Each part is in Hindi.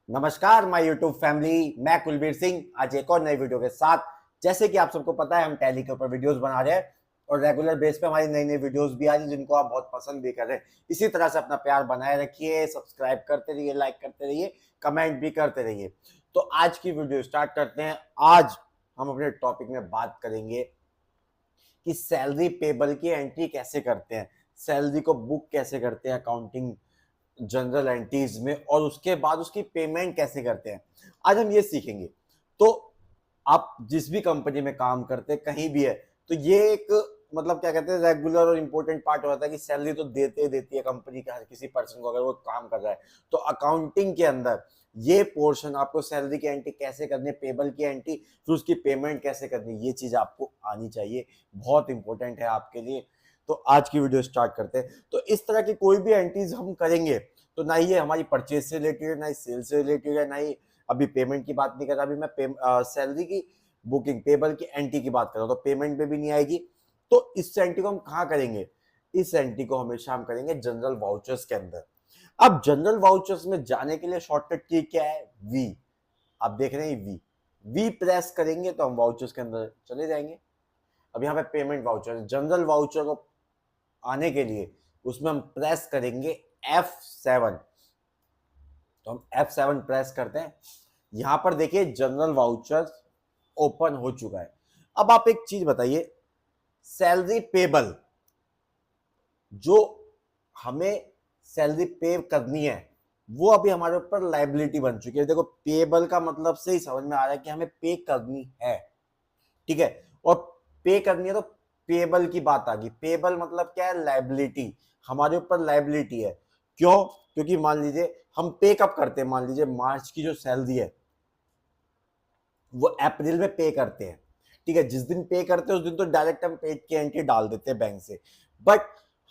नमस्कार माय यूट्यूब फैमिली, मैं कुलबीर सिंह आज एक और नई वीडियो के साथ। जैसे कि आप सबको पता है, हम टैली के ऊपर वीडियोस बना रहे हैं और रेगुलर बेस पे हमारी नई नई वीडियोस भी आ रही हैं जिनको आप बहुत पसंद भी कर रहे हैं। इसी तरह से अपना प्यार बनाए रखिए, सब्सक्राइब करते रहिए, लाइक करते रहिए, कमेंट भी करते रहिए। तो आज की वीडियो स्टार्ट करते हैं। आज हम अपने टॉपिक में बात करेंगे कि सैलरी पेबल की एंट्री कैसे करते हैं, सैलरी को बुक कैसे करते हैं अकाउंटिंग जनरल एंट्रीज में, और उसके बाद उसकी पेमेंट कैसे करते हैं। आज हम ये सीखेंगे। तो आप जिस भी कंपनी में काम करते हैं, कहीं भी है, तो ये एक मतलब क्या कहते हैं, रेगुलर और इंपॉर्टेंट पार्ट होता है कि सैलरी तो देते देती है कंपनी का हर किसी पर्सन को, अगर वो काम कर रहा है। तो अकाउंटिंग के अंदर ये पोर्शन, आपको सैलरी की एंट्री कैसे करनी है, पेबल की एंट्री, फिर उसकी पेमेंट कैसे करनी है, ये चीज आपको आनी चाहिए, बहुत इंपॉर्टेंट है आपके लिए। तो आज की वीडियो स्टार्ट करते हैं। तो इस तरह की कोई भी एंट्रीज हम करेंगे तो ना ही ये हमारी परचेज से रिलेटेड है, ना ही सेल से रिलेटेड है, ना ही अभी पेमेंट की बात नहीं कर रहा, अभी मैं सैलरी की बुकिंग, पेबल की एंट्री की बात कर रहा हूँ, तो पेमेंट में भी नहीं आएगी। तो इस एंट्री को हम कहाँ करेंगे? इस एंट्री को हमेशा हम करेंगे जनरल वाउचर्स के अंदर। अब जनरल वाउचर्स में जाने के लिए शॉर्टकट की क्या है? वी। आप देख रहे हैं वी, वी प्रेस करेंगे तो हम वाउचर्स के अंदर चले जाएंगे। अब यहाँ पे पेमेंट वाउचर, जनरल वाउचर को आने के लिए उसमें हम प्रेस करेंगे F7। तो हम F7 प्रेस करते हैं। यहां पर देखिए जनरल वाउचर ओपन हो चुका है। अब आप एक चीज बताइए, सैलरी पेबल जो हमें सैलरी पे करनी है वो अभी हमारे ऊपर लाइबिलिटी बन चुकी है। देखो, पेबल का मतलब से ही समझ में आ रहा है कि हमें पे करनी है, ठीक है। और पे करनी है तो पेबल की बात आ गई। पेबल मतलब क्या है? लाइबिलिटी, हमारे ऊपर लाइबिलिटी है। क्यों? क्योंकि मान लीजिए हम पे कब करते हैं, मान लीजिए मार्च की जो सैलरी है वो अप्रैल में पे करते हैं, ठीक है। जिस दिन पे करते हैं उस दिन तो डायरेक्ट हम पेड की एंट्री डाल देते हैं बैंक से, बट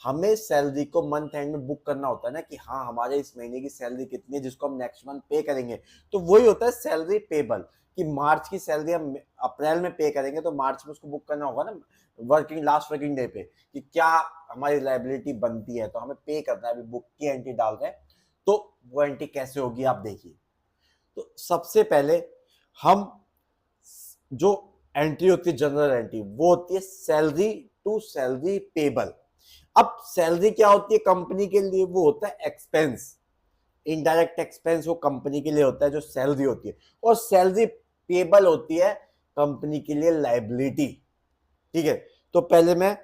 हमें सैलरी को मंथ एंड में बुक करना होता है ना, कि हाँ हमारे इस महीने की सैलरी कितनी है जिसको हम नेक्स्ट मंथ पे करेंगे। तो वही होता है सैलरी पेबल, कि मार्च की सैलरी हम अप्रैल में पे करेंगे तो मार्च में उसको बुक करना होगा ना, वर्किंग लास्ट वर्किंग डे पे, कि क्या हमारी लाइबिलिटी बनती है, तो हमें पे करना है, अभी बुक की एंट्री डाल रहे हैं। तो वो एंट्री कैसे होगी आप देखिए। तो सबसे पहले हम जो एंट्री होती है जनरल एंट्री, वो होती है सैलरी टू सैलरी पेबल। अब सैलरी क्या होती है कंपनी के लिए? वो होता है एक्सपेंस, इनडायरेक्ट एक्सपेंस वो कंपनी के लिए होता है जो सैलरी होती है। और सैलरी पेबल होती है कंपनी के लिए लाइबिलिटी, ठीक है। तो पहले मैं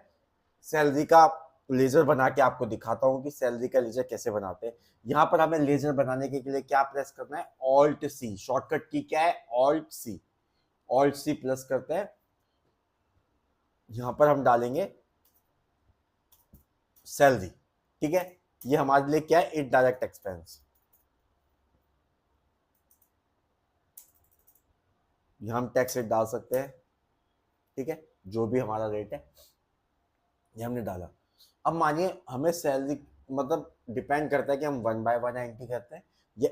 सैलरी का लेजर बना के आपको दिखाता हूं कि सैलरी का लेजर कैसे बनाते हैं। यहां पर हमें लेजर बनाने के लिए क्या प्रेस करना है? ऑल्ट सी। शॉर्टकट की क्या है? Alt C. Alt C plus करते हैं। यहां पर हम डालेंगे सैलरी, ठीक है। ये हमारे लिए क्या है? Indirect expense. यहां हम टैक्स रेट डाल सकते हैं, ठीक है, जो भी हमारा रेट है ये हमने डाला। अब मानिए हमें सैलरी, मतलब डिपेंड करता है कि हम 1 by 1 एंट्री करते हैं या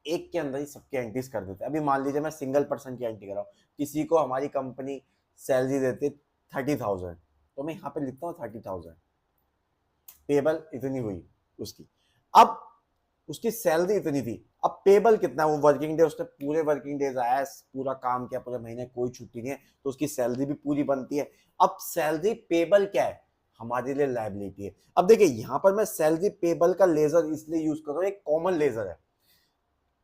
एक के अंदर ही सबकी एंट्रीज कर देते हैं। अभी मान लीजिए मैं सिंगल पर्सन की एंट्री कर रहा हूँ, किसी को हमारी कंपनी सैलरी देती है 30,000, तो मैं यहाँ पे लिखता हूँ 30,000, पेबल इतनी हुई उसकी। अब उसकी सैलरी इतनी थी, अब पेबल कितना, वो वर्किंग डे, उसने पूरे वर्किंग डेज आया, पूरा काम किया पूरे महीने, कोई छुट्टी नहीं है, तो उसकी सैलरी भी पूरी बनती है। अब सैलरी पेबल क्या है? हमारे लिए लाइबिलिटी है। अब देखिए यहां पर मैं सैलरी पेबल का लेजर इसलिए यूज कर रहा हूं, एक कॉमन लेजर है।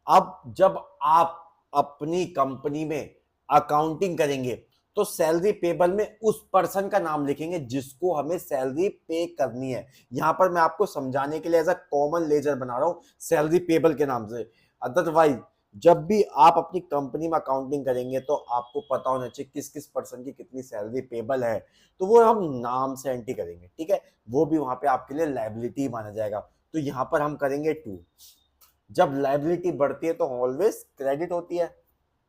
अब जब आप अपनी कंपनी में अकाउंटिंग करेंगे तो सैलरी पेबल में उस पर्सन का नाम लिखेंगे जिसको हमें सैलरी पे करनी है। यहां पर मैं आपको समझाने के लिए एज अ कॉमन लेजर बना रहा हूं सैलरी पेबल के नाम से। अदरवाइज जब भी आप अपनी कंपनी में अकाउंटिंग करेंगे तो आपको पता होना चाहिए किस किस पर्सन की कितनी सैलरी पेबल है, तो वो हम नाम से एंट्री करेंगे, ठीक है। वो भी वहां पे आपके लिए लाइबिलिटी माना जाएगा। तो यहां पर हम करेंगे 2। जब लाइबिलिटी बढ़ती है तो ऑलवेज क्रेडिट होती है,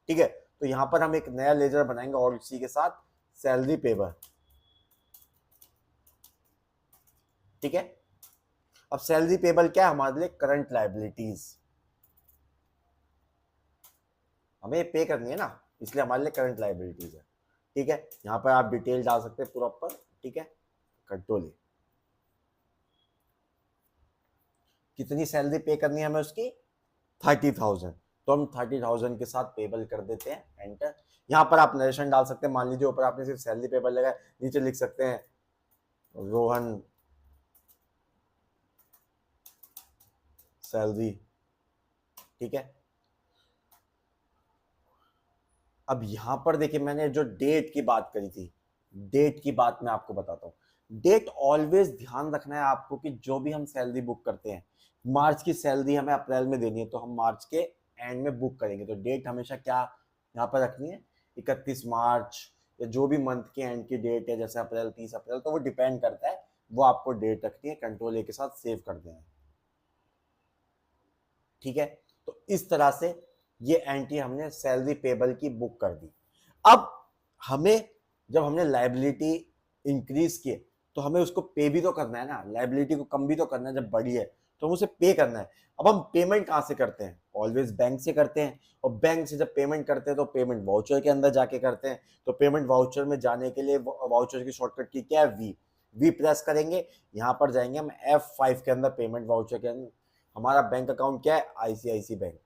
ठीक है। तो यहां पर हम एक नया लेजर बनाएंगे और इसी के साथ सैलरी पेबल, ठीक है। अब सैलरी पेबल क्या है? हमारे लिए करंट लाइबिलिटीज, हमें पे करनी है ना, इसलिए हमारे लिए करंट लाइबिलिटीज है, ठीक है। यहां पर आप डिटेल डाल सकते हैं प्रॉपर, ठीक है। कंट्रोल है, कितनी सैलरी पे करनी है हमें उसकी? 30,000। तो हम 30,000 के साथ पेबल कर देते हैं, एंटर। यहाँ पर आप नरेशन डाल सकते हैं, मान लीजिए ऊपर आपने सिर्फ सैलरी पेबल लगाया, नीचे लिख सकते हैं रोहन सैलरी, ठीक है। अब यहां पर देखिए मैंने जो डेट की बात करी थी, डेट की बात मैं आपको बताता हूं। डेट ऑलवेज ध्यान रखना है आपको कि जो भी हम सैलरी बुक करते हैं, मार्च की सैलरी हमें अप्रैल में देनी है तो हम मार्च के एंड में बुक करेंगे, तो डेट हमेशा क्या यहाँ पर रखनी है, 31 मार्च, या जो भी मंथ के एंड की डेट है, जैसे अप्रैल 30 अप्रैल, तो वो डिपेंड करता है, वो आपको डेट रखनी है, कंट्रोल ए के साथ सेव कर देना है, ठीक है। तो इस तरह से ये एंट्री हमने सैलरी पेबल की बुक कर दी। अब हमें जब हमने लायबिलिटी इंक्रीज की तो हमें उसको पे भी तो करना है ना, लायबिलिटी को कम भी तो करना है, जब बड़ी है तो हम उसे पे करना है। अब हम पेमेंट कहाँ से करते हैं, ऑलवेज बैंक से करते हैं, और बैंक से जब पेमेंट करते हैं तो पेमेंट वाउचर के अंदर जाके करते हैं। तो पेमेंट वाउचर में जाने के लिए वाउचर की शॉर्टकट की क्या है, वी प्रेस करेंगे, यहाँ पर जाएंगे हम F5 के अंदर, पेमेंट वाउचर के अंदर। हमारा बैंक अकाउंट क्या है, आईसीआईसी बैंक,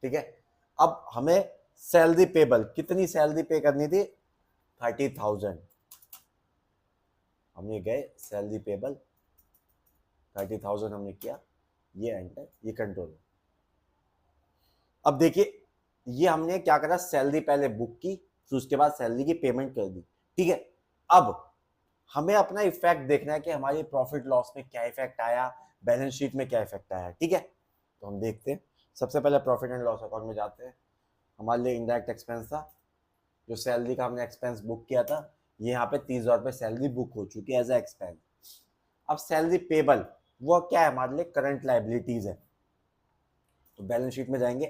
ठीक है। अब हमें सैलरी पेबल, कितनी सैलरी पे करनी थी, 30,000, हमने गए सैलरी पेबल 30,000 हमने किया, ये एंटर, ये कंट्रोल। अब देखिए ये हमने क्या करा, सैलरी पहले बुक की, फिर उसके बाद सैलरी की पेमेंट कर दी, ठीक है। अब हमें अपना इफेक्ट देखना है कि हमारी प्रॉफिट लॉस में क्या इफेक्ट आया, बैलेंस शीट में क्या इफेक्ट आया, ठीक है। तो हम देखते हैं, सबसे पहले प्रॉफिट एंड लॉस अकाउंट में जाते हैं। हमारे लिए इनडायरेक्ट एक्सपेंस था, जो सैलरी का हमने एक्सपेंस बुक किया था, ये यहाँ पे 30,000 रुपये सैलरी बुक हो चुकी है एज ए एक्सपेंस। अब सैलरी पेबल वो क्या है, हमारे लिए करंट लाइबिलिटीज है, तो बैलेंस शीट में जाएंगे,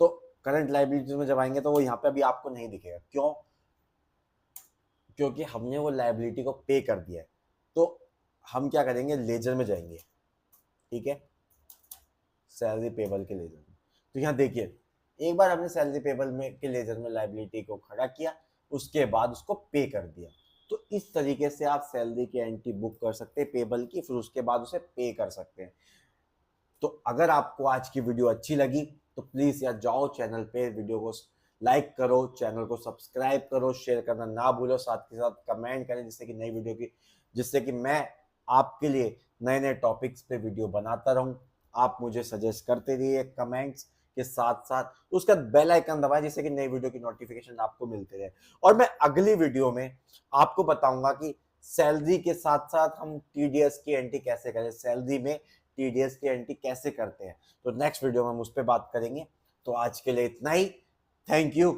तो करंट लाइबिलिटीज में जब आएंगे तो वो यहाँ पे अभी आपको नहीं दिखेगा, क्यों, क्योंकि हमने वो लाइबिलिटी को पे कर दिया है। तो हम क्या करेंगे, लेजर में जाएंगे, ठीक है, सैलरी पेबल के लेजर में। तो यहाँ देखिए एक बार हमने सैलरी पेबल में के लेजर में लाइबिलिटी को खड़ा किया, उसके बाद उसको पे कर दिया। तो इस तरीके से आप सैलरी की एंट्री बुक कर सकते हैं पेबल की, फिर उसके बाद उसे पे कर सकते हैं। तो अगर आपको आज की वीडियो अच्छी लगी तो प्लीज यार जाओ चैनल पे, वीडियो को लाइक करो, चैनल को सब्सक्राइब करो, शेयर करना ना भूलो, साथ के साथ कमेंट करें, जिससे कि नई वीडियो की, जिससे कि मैं आपके लिए नए नए टॉपिक्स पे वीडियो बनाता रहूं। आप मुझे सजेस्ट करते रहिए कमेंट्स के साथ साथ, उसका बेल आइकन दबाएं, जिससे कि नई वीडियो की नोटिफिकेशन आपको मिलते रहे। और मैं अगली वीडियो में आपको बताऊंगा कि सैलरी के साथ साथ हम टीडीएस की एंट्री कैसे करें, सैलरी में टीडीएस की एंट्री कैसे करते हैं। तो नेक्स्ट वीडियो में हम उस पर बात करेंगे। तो आज के लिए इतना ही, थैंक यू।